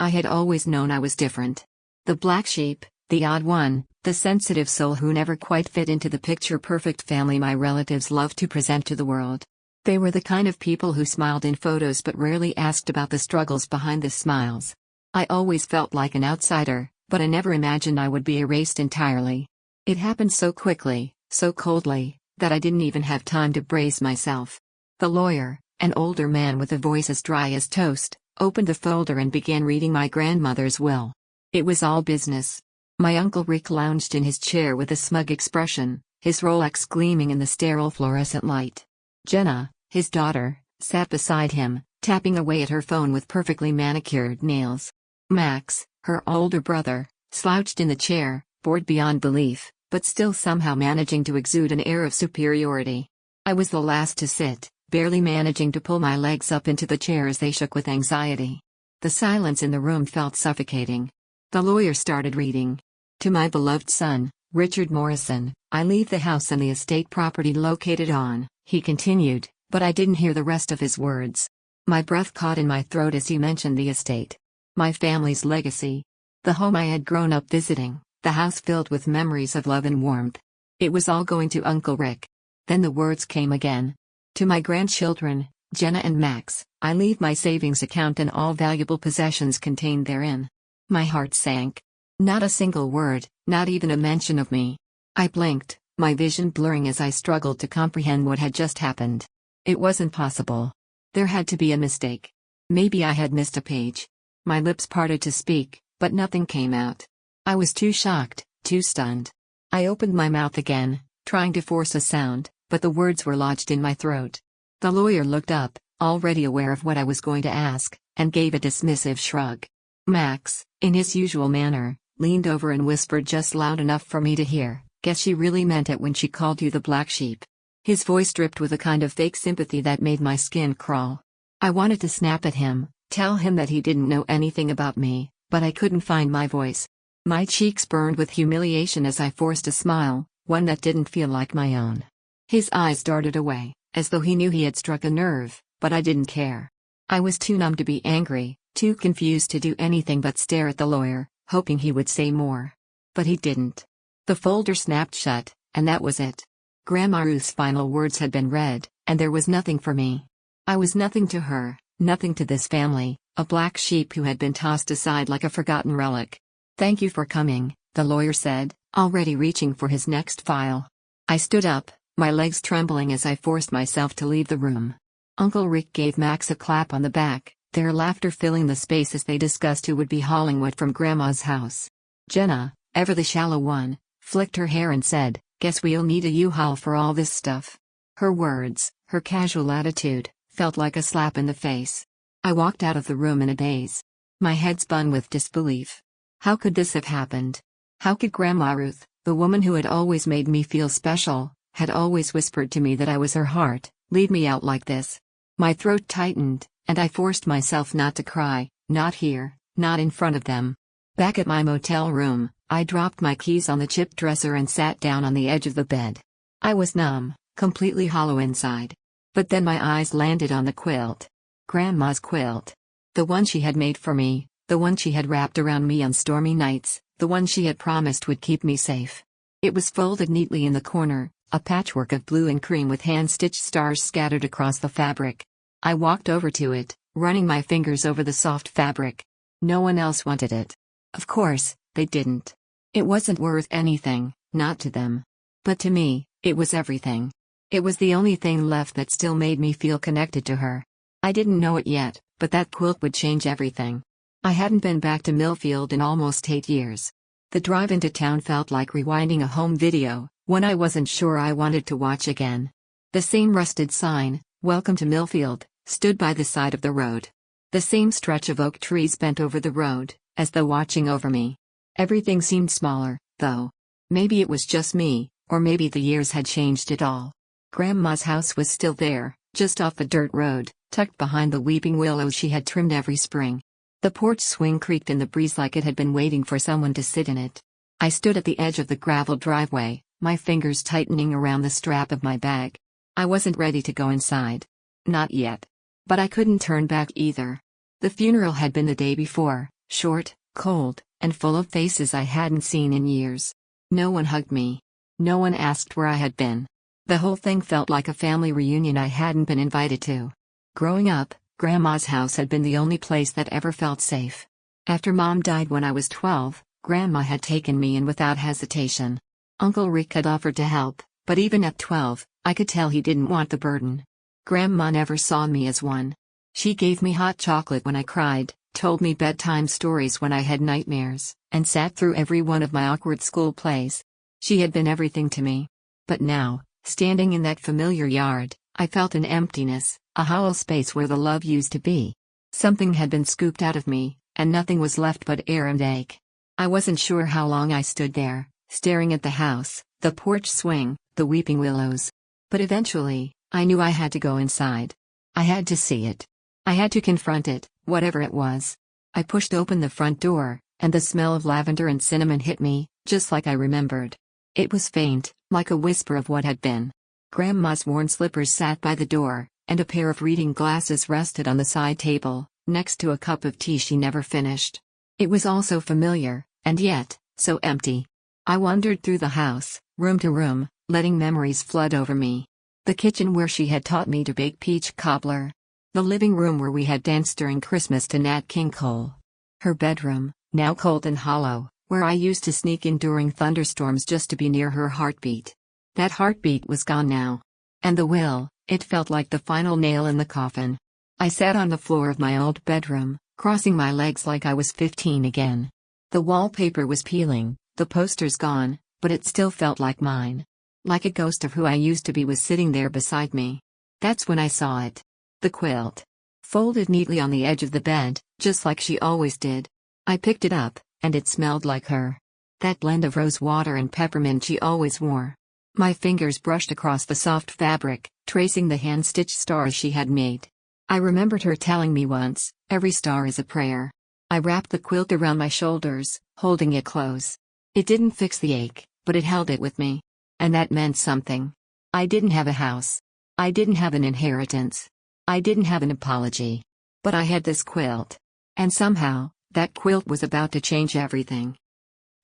I had always known I was different. The black sheep, the odd one, the sensitive soul who never quite fit into the picture-perfect family my relatives loved to present to the world. They were the kind of people who smiled in photos but rarely asked about the struggles behind the smiles. I always felt like an outsider, but I never imagined I would be erased entirely. It happened so quickly, so coldly, that I didn't even have time to brace myself. The lawyer, an older man with a voice as dry as toast, opened the folder and began reading my grandmother's will. It was all business. My Uncle Rick lounged in his chair with a smug expression, his Rolex gleaming in the sterile fluorescent light. Jenna, his daughter, sat beside him, tapping away at her phone with perfectly manicured nails. Max, her older brother, slouched in the chair, bored beyond belief, but still somehow managing to exude an air of superiority. I was the last to sit, barely managing to pull my legs up into the chair as they shook with anxiety. The silence in the room felt suffocating. The lawyer started reading. To my beloved son, Richard Morrison, I leave the house and the estate property located on, he continued, but I didn't hear the rest of his words. My breath caught in my throat as he mentioned the estate. My family's legacy. The home I had grown up visiting, the house filled with memories of love and warmth. It was all going to Uncle Rick. Then the words came again. To my grandchildren, Jenna and Max, I leave my savings account and all valuable possessions contained therein. My heart sank. Not a single word, not even a mention of me. I blinked, my vision blurring as I struggled to comprehend what had just happened. It wasn't possible. There had to be a mistake. Maybe I had missed a page. My lips parted to speak, but nothing came out. I was too shocked, too stunned. I opened my mouth again, trying to force a sound, but the words were lodged in my throat. The lawyer looked up, already aware of what I was going to ask, and gave a dismissive shrug. Max, in his usual manner, leaned over and whispered just loud enough for me to hear, "Guess she really meant it when she called you the black sheep." His voice dripped with a kind of fake sympathy that made my skin crawl. I wanted to snap at him, tell him that he didn't know anything about me, but I couldn't find my voice. My cheeks burned with humiliation as I forced a smile, one that didn't feel like my own. His eyes darted away, as though he knew he had struck a nerve, but I didn't care. I was too numb to be angry, too confused to do anything but stare at the lawyer, hoping he would say more. But he didn't. The folder snapped shut, and that was it. Grandma Ruth's final words had been read, and there was nothing for me. I was nothing to her, nothing to this family, a black sheep who had been tossed aside like a forgotten relic. "Thank you for coming," the lawyer said, already reaching for his next file. I stood up, my legs trembling as I forced myself to leave the room. Uncle Rick gave Max a clap on the back, their laughter filling the space as they discussed who would be hauling wood from Grandma's house. Jenna, ever the shallow one, flicked her hair and said, "Guess we'll need a U-Haul for all this stuff." Her words, her casual attitude, felt like a slap in the face. I walked out of the room in a daze. My head spun with disbelief. How could this have happened? How could Grandma Ruth, the woman who had always made me feel special, had always whispered to me that I was her heart, leave me out like this? My throat tightened, and I forced myself not to cry, not here, not in front of them. Back at my motel room, I dropped my keys on the chipped dresser and sat down on the edge of the bed. I was numb, completely hollow inside. But then my eyes landed on the quilt. Grandma's quilt. The one she had made for me, the one she had wrapped around me on stormy nights, the one she had promised would keep me safe. It was folded neatly in the corner, a patchwork of blue and cream with hand-stitched stars scattered across the fabric. I walked over to it, running my fingers over the soft fabric. No one else wanted it. Of course, they didn't. It wasn't worth anything, not to them. But to me, it was everything. It was the only thing left that still made me feel connected to her. I didn't know it yet, but that quilt would change everything. I hadn't been back to Millfield in almost 8 years. The drive into town felt like rewinding a home video, one I wasn't sure I wanted to watch again. The same rusted sign, "Welcome to Millfield," stood by the side of the road. The same stretch of oak trees bent over the road, as though watching over me. Everything seemed smaller, though. Maybe it was just me, or maybe the years had changed it all. Grandma's house was still there, just off a dirt road, tucked behind the weeping willows she had trimmed every spring. The porch swing creaked in the breeze like it had been waiting for someone to sit in it. I stood at the edge of the gravel driveway, my fingers tightening around the strap of my bag. I wasn't ready to go inside. Not yet. But I couldn't turn back either. The funeral had been the day before, Short, cold, and full of faces I hadn't seen in years. No one hugged me. No one asked where I had been. The whole thing felt like a family reunion I hadn't been invited to. Growing up, Grandma's house had been the only place that ever felt safe. After Mom died when I was 12, Grandma had taken me in without hesitation. Uncle Rick had offered to help, but even at 12, I could tell he didn't want the burden. Grandma never saw me as one. She gave me hot chocolate when I cried, told me bedtime stories when I had nightmares, and sat through every one of my awkward school plays. She had been everything to me. But now, standing in that familiar yard, I felt an emptiness, a hollow space where the love used to be. Something had been scooped out of me, and nothing was left but air and ache. I wasn't sure how long I stood there, staring at the house, the porch swing, the weeping willows. But eventually, I knew I had to go inside. I had to see it. I had to confront it, whatever it was. I pushed open the front door, and the smell of lavender and cinnamon hit me, just like I remembered. It was faint, like a whisper of what had been. Grandma's worn slippers sat by the door, and a pair of reading glasses rested on the side table, next to a cup of tea she never finished. It was all so familiar, and yet, so empty. I wandered through the house, room to room, letting memories flood over me. The kitchen where she had taught me to bake peach cobbler. The living room where we had danced during Christmas to Nat King Cole. Her bedroom, now cold and hollow, where I used to sneak in during thunderstorms just to be near her heartbeat. That heartbeat was gone now. And the will, it felt like the final nail in the coffin. I sat on the floor of my old bedroom, crossing my legs like I was 15 again. The wallpaper was peeling, the posters gone, but it still felt like mine. Like a ghost of who I used to be was sitting there beside me. That's when I saw it. The quilt. Folded neatly on the edge of the bed, just like she always did. I picked it up, and it smelled like her. That blend of rose water and peppermint she always wore. My fingers brushed across the soft fabric, tracing the hand-stitched stars she had made. I remembered her telling me once, every star is a prayer. I wrapped the quilt around my shoulders, holding it close. It didn't fix the ache, but it held it with me. And that meant something. I didn't have a house. I didn't have an inheritance. I didn't have an apology. But I had this quilt. And somehow, that quilt was about to change everything.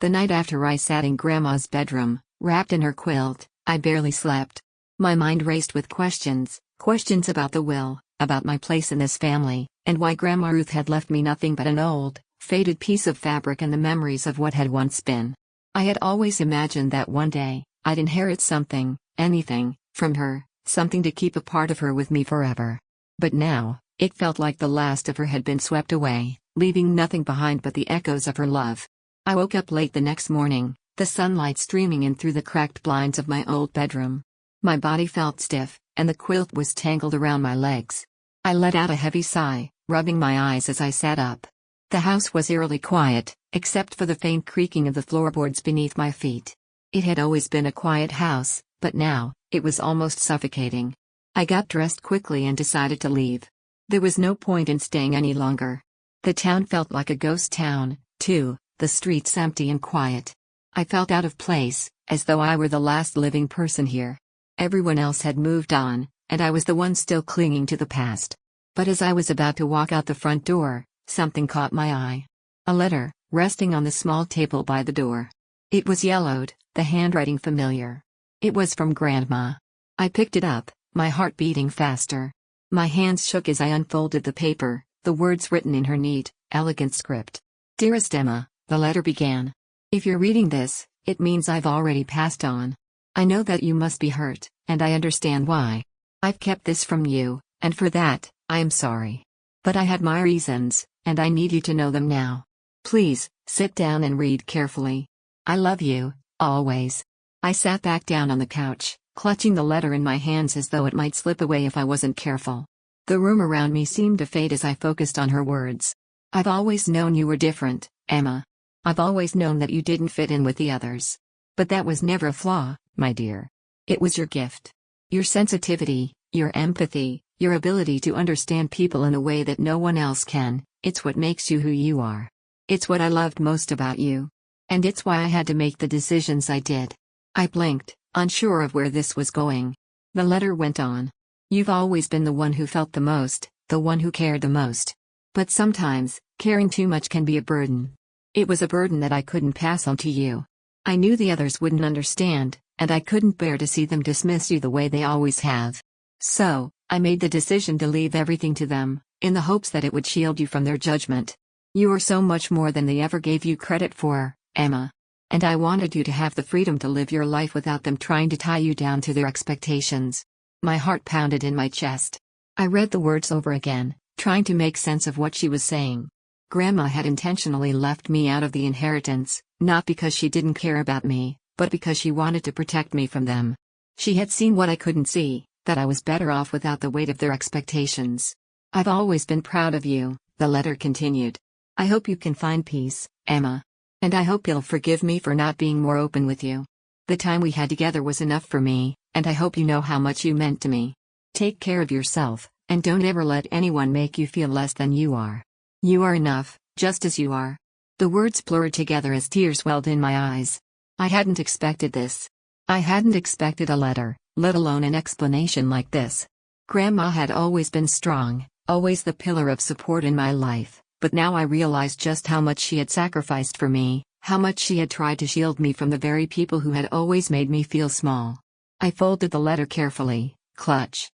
The night after I sat in Grandma's bedroom, wrapped in her quilt, I barely slept. My mind raced with questions about the will, about my place in this family, and why Grandma Ruth had left me nothing but an old, faded piece of fabric and the memories of what had once been. I had always imagined that one day, I'd inherit something, anything, from her, something to keep a part of her with me forever. But now, it felt like the last of her had been swept away, leaving nothing behind but the echoes of her love. I woke up late the next morning, the sunlight streaming in through the cracked blinds of my old bedroom. My body felt stiff, and the quilt was tangled around my legs. I let out a heavy sigh, rubbing my eyes as I sat up. The house was eerily quiet, except for the faint creaking of the floorboards beneath my feet. It had always been a quiet house, but now, it was almost suffocating. I got dressed quickly and decided to leave. There was no point in staying any longer. The town felt like a ghost town, too, the streets empty and quiet. I felt out of place, as though I were the last living person here. Everyone else had moved on, and I was the one still clinging to the past. But as I was about to walk out the front door, something caught my eye. A letter, resting on the small table by the door. It was yellowed, the handwriting familiar. It was from Grandma. I picked it up, my heart beating faster. My hands shook as I unfolded the paper, the words written in her neat, elegant script. Dearest Emma, the letter began. If you're reading this, it means I've already passed on. I know that you must be hurt, and I understand why. I've kept this from you, and for that, I am sorry. But I had my reasons, and I need you to know them now. Please, sit down and read carefully. I love you, always. I sat back down on the couch, clutching the letter in my hands as though it might slip away if I wasn't careful. The room around me seemed to fade as I focused on her words. I've always known you were different, Emma. I've always known that you didn't fit in with the others. But that was never a flaw, my dear. It was your gift. Your sensitivity, your empathy, your ability to understand people in a way that no one else can, it's what makes you who you are. It's what I loved most about you. And it's why I had to make the decisions I did. I blinked, unsure of where this was going. The letter went on. You've always been the one who felt the most, the one who cared the most. But sometimes, Caring too much can be a burden. It was a burden that I couldn't pass on to you. I knew the others wouldn't understand, and I couldn't bear to see them dismiss you the way they always have. So, I made the decision to leave everything to them, in the hopes that it would shield you from their judgment. You are so much more than they ever gave you credit for, Emma. And I wanted you to have the freedom to live your life without them trying to tie you down to their expectations. My heart pounded in my chest. I read the words over again, trying to make sense of what she was saying. Grandma had intentionally left me out of the inheritance, not because she didn't care about me, but because she wanted to protect me from them. She had seen what I couldn't see, that I was better off without the weight of their expectations. I've always been proud of you, the letter continued. I hope you can find peace, Emma. And I hope you'll forgive me for not being more open with you. The time we had together was enough for me, and I hope you know how much you meant to me. Take care of yourself, and don't ever let anyone make you feel less than you are. You are enough, just as you are. The words blurred together as tears welled in my eyes. I hadn't expected this. I hadn't expected a letter, let alone an explanation like this. Grandma had always been strong, always the pillar of support in my life, but now I realized just how much she had sacrificed for me, how much she had tried to shield me from the very people who had always made me feel small. I folded the letter carefully, clutch.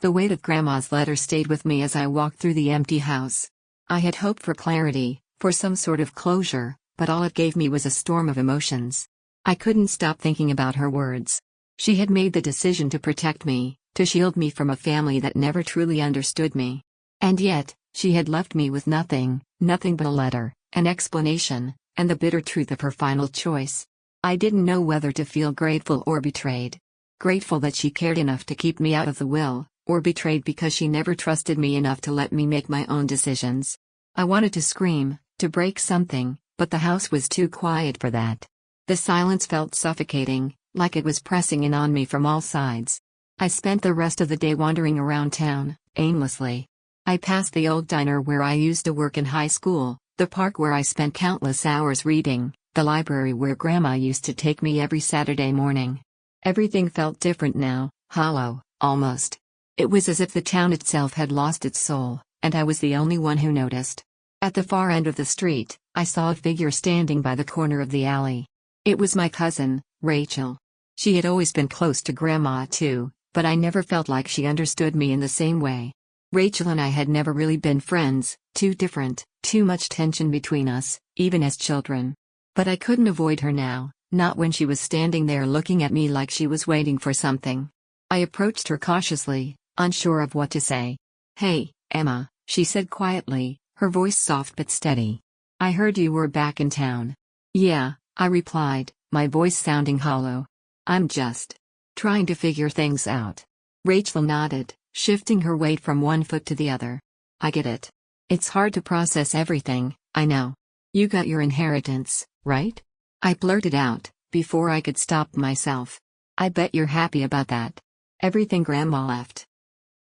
The weight of Grandma's letter stayed with me as I walked through the empty house. I had hoped for clarity, for some sort of closure, but all it gave me was a storm of emotions. I couldn't stop thinking about her words. She had made the decision to protect me, to shield me from a family that never truly understood me. And yet, she had left me with nothing but a letter, an explanation, and the bitter truth of her final choice. I didn't know whether to feel grateful or betrayed. Grateful that she cared enough to keep me out of the will, or betrayed because she never trusted me enough to let me make my own decisions. I wanted to scream, to break something, but the house was too quiet for that. The silence felt suffocating, like it was pressing in on me from all sides. I spent the rest of the day wandering around town, aimlessly. I passed the old diner where I used to work in high school, the park where I spent countless hours reading, the library where Grandma used to take me every Saturday morning. Everything felt different now, hollow, almost. It was as if the town itself had lost its soul, and I was the only one who noticed. At the far end of the street, I saw a figure standing by the corner of the alley. It was my cousin, Rachel. She had always been close to Grandma too, but I never felt like she understood me in the same way. Rachel and I had never really been friends, too different, too much tension between us, even as children. But I couldn't avoid her now, not when she was standing there looking at me like she was waiting for something. I approached her cautiously, unsure of what to say. "Hey, Emma," she said quietly, her voice soft but steady. "I heard you were back in town." "Yeah," I replied, my voice sounding hollow. "I'm just trying to figure things out." Rachel nodded, shifting her weight from one foot to the other. "I get it. It's hard to process everything, I know. You got your inheritance, right?" I blurted out, before I could stop myself. "I bet you're happy about that. Everything Grandma left."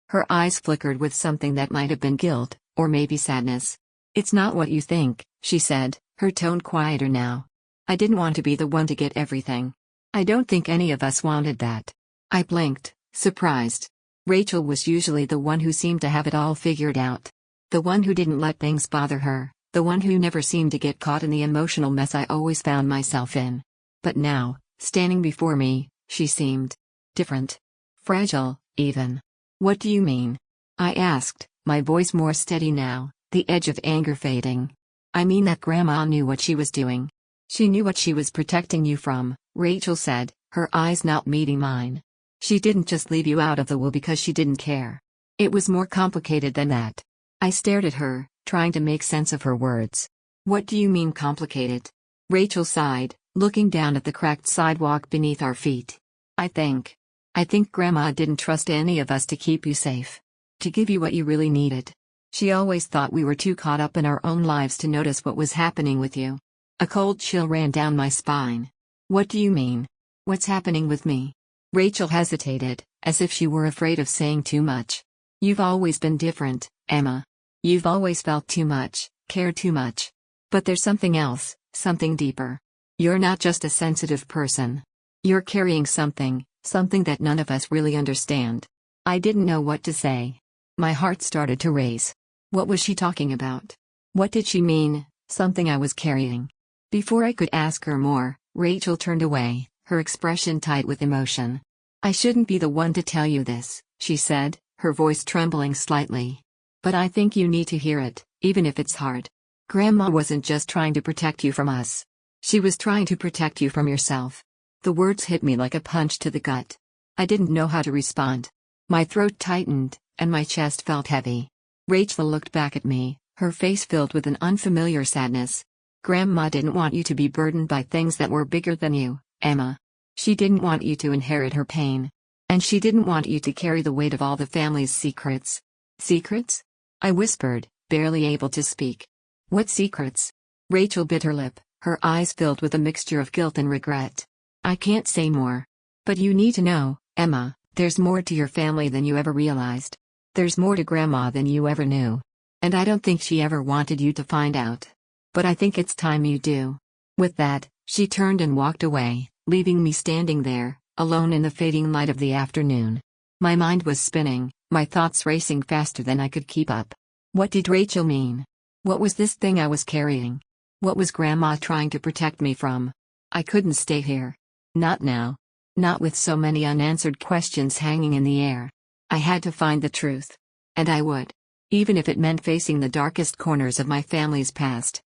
Her eyes flickered with something that might have been guilt, or maybe sadness. "It's not what you think," she said, her tone quieter now. "I didn't want to be the one to get everything. I don't think any of us wanted that." I blinked, surprised. Rachel was usually the one who seemed to have it all figured out. The one who didn't let things bother her, the one who never seemed to get caught in the emotional mess I always found myself in. But now, standing before me, she seemed different. Fragile, even. "What do you mean?" I asked, my voice more steady now, the edge of anger fading. "I mean that Grandma knew what she was doing. She knew what she was protecting you from," Rachel said, her eyes not meeting mine. "She didn't just leave you out of the will because she didn't care. It was more complicated than that." I stared at her, trying to make sense of her words. "What do you mean complicated?" Rachel sighed, looking down at the cracked sidewalk beneath our feet. I think Grandma didn't trust any of us to keep you safe. To give you what you really needed. She always thought we were too caught up in our own lives to notice what was happening with you." A cold chill ran down my spine. "What do you mean? What's happening with me?" Rachel hesitated, as if she were afraid of saying too much. "You've always been different, Emma. You've always felt too much, cared too much. But there's something else, something deeper. You're not just a sensitive person. You're carrying something that none of us really understand." I didn't know what to say. My heart started to race. What was she talking about? What did she mean, something I was carrying? Before I could ask her more, Rachel turned away, her expression tight with emotion. I shouldn't be the one to tell you this, she said, her voice trembling slightly. But I think you need to hear it, even if it's hard. Grandma wasn't just trying to protect you from us. She was trying to protect you from yourself. The words hit me like a punch to the gut. I didn't know how to respond. My throat tightened, and my chest felt heavy. Rachel looked back at me, her face filled with an unfamiliar sadness. Grandma didn't want you to be burdened by things that were bigger than you, Emma. She didn't want you to inherit her pain. And she didn't want you to carry the weight of all the family's secrets. Secrets? I whispered, barely able to speak. What secrets? Rachel bit her lip, her eyes filled with a mixture of guilt and regret. I can't say more. But you need to know, Emma, there's more to your family than you ever realized. There's more to Grandma than you ever knew. And I don't think she ever wanted you to find out. But I think it's time you do. With that, she turned and walked away, leaving me standing there, alone in the fading light of the afternoon. My mind was spinning, my thoughts racing faster than I could keep up. What did Rachel mean? What was this thing I was carrying? What was Grandma trying to protect me from? I couldn't stay here. Not now. Not with so many unanswered questions hanging in the air. I had to find the truth. And I would. Even if it meant facing the darkest corners of my family's past.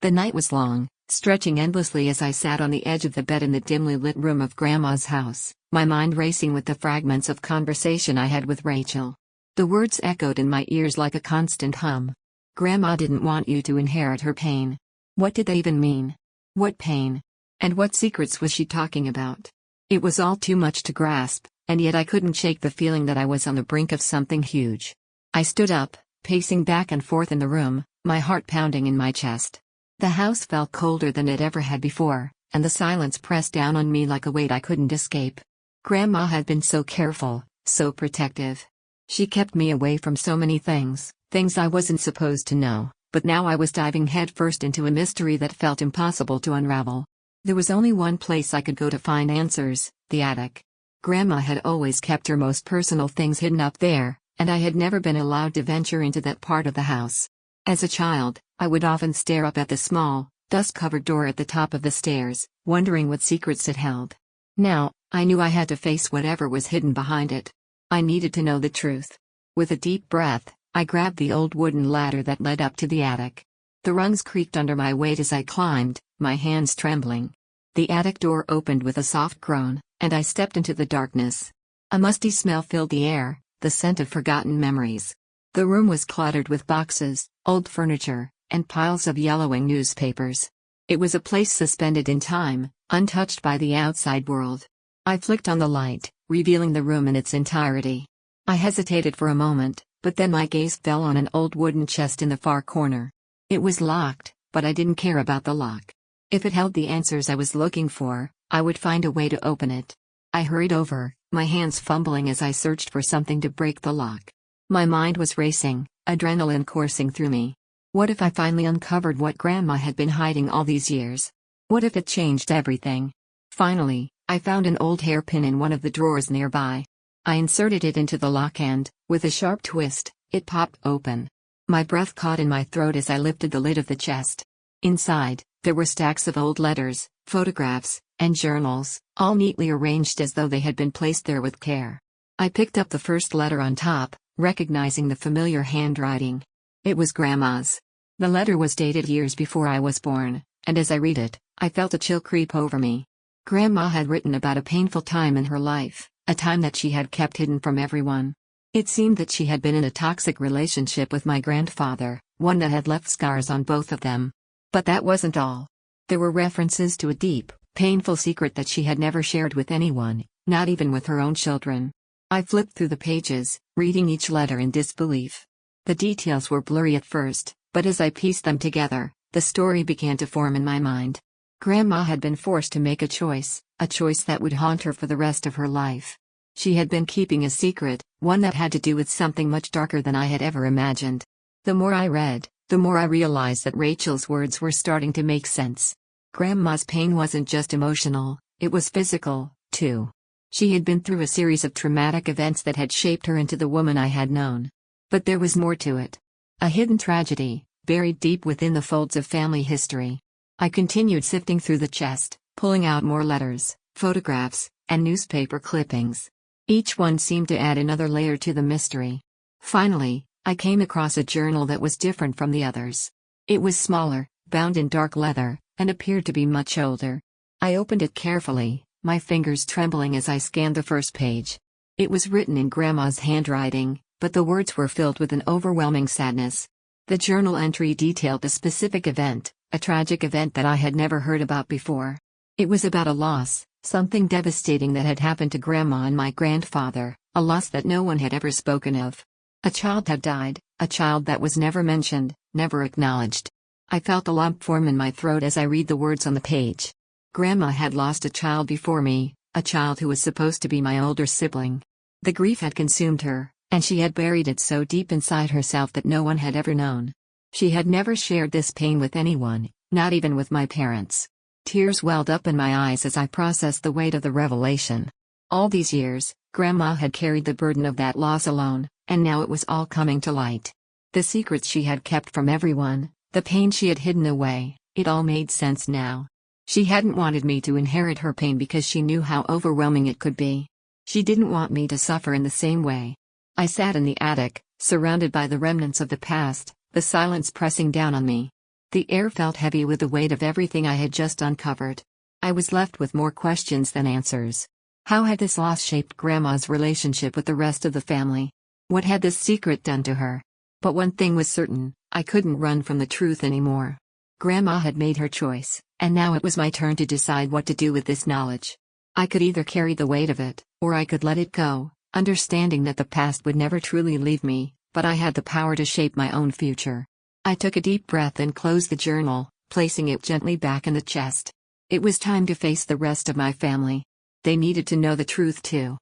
The night was long, stretching endlessly as I sat on the edge of the bed in the dimly lit room of Grandma's house, my mind racing with the fragments of conversation I had with Rachel. The words echoed in my ears like a constant hum. Grandma didn't want you to inherit her pain. What did they even mean? What pain? And what secrets was she talking about? It was all too much to grasp, and yet I couldn't shake the feeling that I was on the brink of something huge. I stood up, pacing back and forth in the room, my heart pounding in my chest. The house felt colder than it ever had before, and the silence pressed down on me like a weight I couldn't escape. Grandma had been so careful, so protective. She kept me away from so many things, things I wasn't supposed to know, but now I was diving headfirst into a mystery that felt impossible to unravel. There was only one place I could go to find answers, the attic. Grandma had always kept her most personal things hidden up there, and I had never been allowed to venture into that part of the house. As a child, I would often stare up at the small, dust-covered door at the top of the stairs, wondering what secrets it held. Now, I knew I had to face whatever was hidden behind it. I needed to know the truth. With a deep breath, I grabbed the old wooden ladder that led up to the attic. The rungs creaked under my weight as I climbed, my hands trembling. The attic door opened with a soft groan, and I stepped into the darkness. A musty smell filled the air, the scent of forgotten memories. The room was cluttered with boxes, old furniture, and piles of yellowing newspapers. It was a place suspended in time, untouched by the outside world. I flicked on the light, revealing the room in its entirety. I hesitated for a moment, but then my gaze fell on an old wooden chest in the far corner. It was locked, but I didn't care about the lock. If it held the answers I was looking for, I would find a way to open it. I hurried over, my hands fumbling as I searched for something to break the lock. My mind was racing, adrenaline coursing through me. What if I finally uncovered what Grandma had been hiding all these years? What if it changed everything? Finally, I found an old hairpin in one of the drawers nearby. I inserted it into the lock and, with a sharp twist, it popped open. My breath caught in my throat as I lifted the lid of the chest. Inside, there were stacks of old letters, photographs, and journals, all neatly arranged as though they had been placed there with care. I picked up the first letter on top, recognizing the familiar handwriting. It was Grandma's. The letter was dated years before I was born, and as I read it, I felt a chill creep over me. Grandma had written about a painful time in her life, a time that she had kept hidden from everyone. It seemed that she had been in a toxic relationship with my grandfather, one that had left scars on both of them. But that wasn't all. There were references to a deep, painful secret that she had never shared with anyone, not even with her own children. I flipped through the pages, reading each letter in disbelief. The details were blurry at first, but as I pieced them together, the story began to form in my mind. Grandma had been forced to make a choice that would haunt her for the rest of her life. She had been keeping a secret, one that had to do with something much darker than I had ever imagined. The more I read, the more I realized that Rachel's words were starting to make sense. Grandma's pain wasn't just emotional, it was physical, too. She had been through a series of traumatic events that had shaped her into the woman I had known. But there was more to it. A hidden tragedy, buried deep within the folds of family history. I continued sifting through the chest, pulling out more letters, photographs, and newspaper clippings. Each one seemed to add another layer to the mystery. Finally, I came across a journal that was different from the others. It was smaller, bound in dark leather, and appeared to be much older. I opened it carefully, my fingers trembling as I scanned the first page. It was written in Grandma's handwriting, but the words were filled with an overwhelming sadness. The journal entry detailed a specific event, a tragic event that I had never heard about before. It was about a loss, something devastating that had happened to Grandma and my grandfather, a loss that no one had ever spoken of. A child had died, a child that was never mentioned, never acknowledged. I felt a lump form in my throat as I read the words on the page. Grandma had lost a child before me, a child who was supposed to be my older sibling. The grief had consumed her, and she had buried it so deep inside herself that no one had ever known. She had never shared this pain with anyone, not even with my parents. Tears welled up in my eyes as I processed the weight of the revelation. All these years, Grandma had carried the burden of that loss alone, and now it was all coming to light. The secrets she had kept from everyone, the pain she had hidden away, it all made sense now. She hadn't wanted me to inherit her pain because she knew how overwhelming it could be. She didn't want me to suffer in the same way. I sat in the attic, surrounded by the remnants of the past, the silence pressing down on me. The air felt heavy with the weight of everything I had just uncovered. I was left with more questions than answers. How had this loss shaped Grandma's relationship with the rest of the family? What had this secret done to her? But one thing was certain, I couldn't run from the truth anymore. Grandma had made her choice, and now it was my turn to decide what to do with this knowledge. I could either carry the weight of it, or I could let it go, understanding that the past would never truly leave me, but I had the power to shape my own future. I took a deep breath and closed the journal, placing it gently back in the chest. It was time to face the rest of my family. They needed to know the truth too.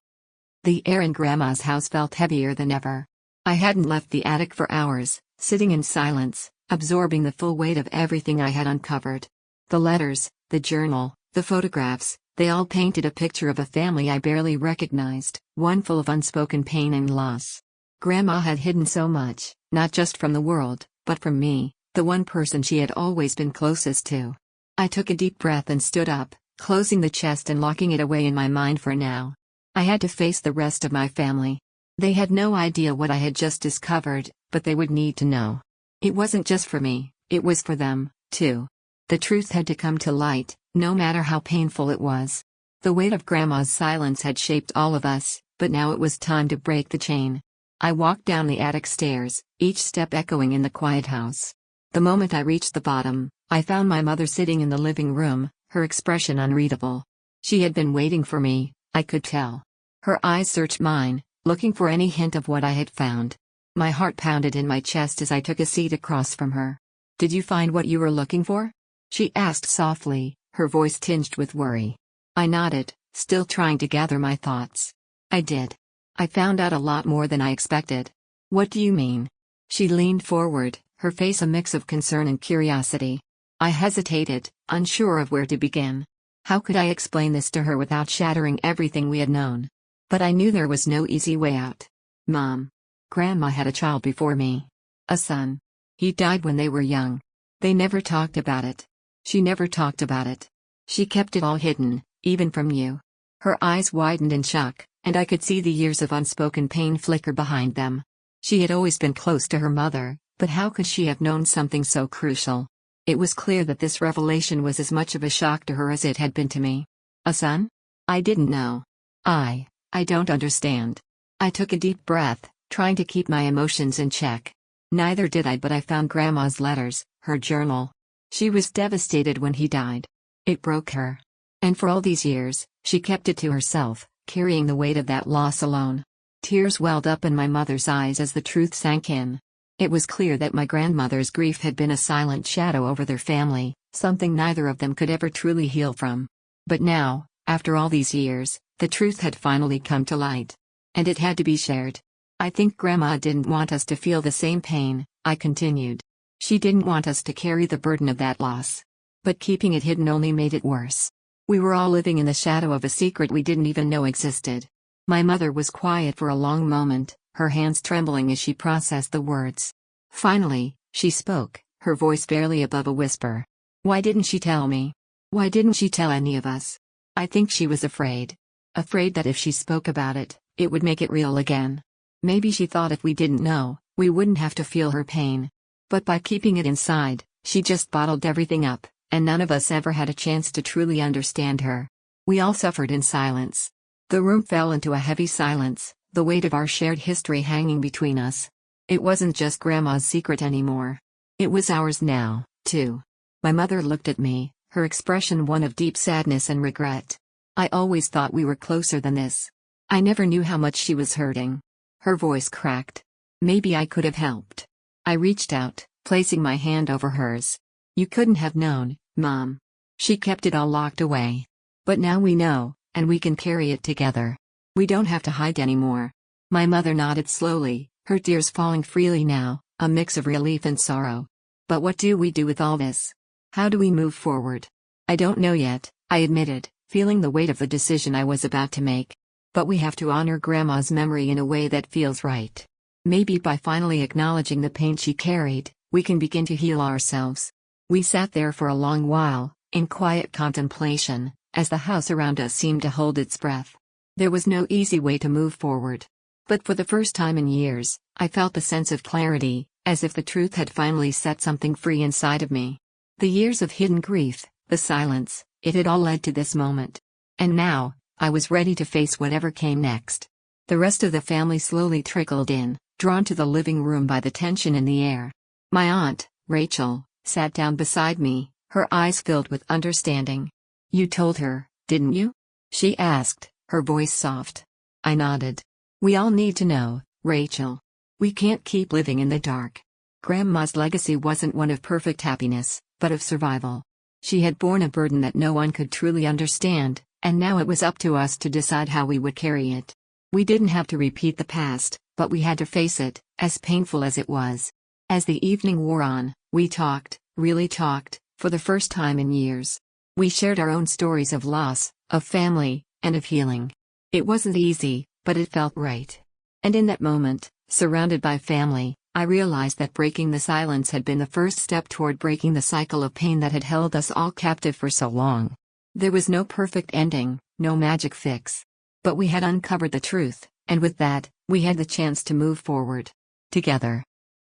The air in Grandma's house felt heavier than ever. I hadn't left the attic for hours, sitting in silence, absorbing the full weight of everything I had uncovered. The letters, the journal, the photographs, they all painted a picture of a family I barely recognized, one full of unspoken pain and loss. Grandma had hidden so much, not just from the world, but from me, the one person she had always been closest to. I took a deep breath and stood up, closing the chest and locking it away in my mind for now. I had to face the rest of my family. They had no idea what I had just discovered, but they would need to know. It wasn't just for me, it was for them, too. The truth had to come to light, no matter how painful it was. The weight of Grandma's silence had shaped all of us, but now it was time to break the chain. I walked down the attic stairs, each step echoing in the quiet house. The moment I reached the bottom, I found my mother sitting in the living room, her expression unreadable. She had been waiting for me, I could tell. Her eyes searched mine, looking for any hint of what I had found. My heart pounded in my chest as I took a seat across from her. "Did you find what you were looking for?" she asked softly, her voice tinged with worry. I nodded, still trying to gather my thoughts. "I did. I found out a lot more than I expected." "What do you mean?" She leaned forward, her face a mix of concern and curiosity. I hesitated, unsure of where to begin. How could I explain this to her without shattering everything we had known? But I knew there was no easy way out. "Mom. Grandma had a child before me. A son. He died when they were young. They never talked about it. She never talked about it. She kept it all hidden, even from you." Her eyes widened in shock, and I could see the years of unspoken pain flicker behind them. She had always been close to her mother, but how could she have known something so crucial? It was clear that this revelation was as much of a shock to her as it had been to me. "A son? I didn't know. I don't understand." I took a deep breath, trying to keep my emotions in check. Neither did I, but I found Grandma's letters, her journal. She was devastated when he died. It broke her. And for all these years, she kept it to herself, carrying the weight of that loss alone. Tears welled up in my mother's eyes as the truth sank in. It was clear that my grandmother's grief had been a silent shadow over their family, something neither of them could ever truly heal from. But now, after all these years, the truth had finally come to light. And it had to be shared. "I think Grandma didn't want us to feel the same pain," I continued. "She didn't want us to carry the burden of that loss. But keeping it hidden only made it worse. We were all living in the shadow of a secret we didn't even know existed." My mother was quiet for a long moment, her hands trembling as she processed the words. Finally, she spoke, her voice barely above a whisper. "Why didn't she tell me? Why didn't she tell any of us?" I think she was afraid. Afraid that if she spoke about it, it would make it real again. Maybe she thought if we didn't know, we wouldn't have to feel her pain. But by keeping it inside, she just bottled everything up, and none of us ever had a chance to truly understand her. We all suffered in silence. The room fell into a heavy silence, the weight of our shared history hanging between us. It wasn't just Grandma's secret anymore. It was ours now, too. My mother looked at me, her expression one of deep sadness and regret. "I always thought we were closer than this. I never knew how much she was hurting." Her voice cracked. Maybe I could have helped. I reached out, placing my hand over hers. "You couldn't have known, Mom. She kept it all locked away. But now we know, and we can carry it together. We don't have to hide anymore." My mother nodded slowly, her tears falling freely now, a mix of relief and sorrow. "But what do we do with all this? How do we move forward?" "I don't know yet," I admitted, feeling the weight of the decision I was about to make. "But we have to honor Grandma's memory in a way that feels right. Maybe by finally acknowledging the pain she carried, we can begin to heal ourselves." We sat there for a long while, in quiet contemplation, as the house around us seemed to hold its breath. There was no easy way to move forward. But for the first time in years, I felt a sense of clarity, as if the truth had finally set something free inside of me. The years of hidden grief, the silence, it had all led to this moment. And now, I was ready to face whatever came next. The rest of the family slowly trickled in, drawn to the living room by the tension in the air. My aunt, Rachel, sat down beside me, her eyes filled with understanding. "You told her, didn't you?" she asked, her voice soft. I nodded. "We all need to know, Rachel. We can't keep living in the dark." Grandma's legacy wasn't one of perfect happiness, but of survival. She had borne a burden that no one could truly understand, and now it was up to us to decide how we would carry it. We didn't have to repeat the past, but we had to face it, as painful as it was. As the evening wore on, we talked, really talked, for the first time in years. We shared our own stories of loss, of family, and of healing. It wasn't easy, but it felt right. And in that moment, surrounded by family, I realized that breaking the silence had been the first step toward breaking the cycle of pain that had held us all captive for so long. There was no perfect ending, no magic fix. But we had uncovered the truth, and with that, we had the chance to move forward. Together.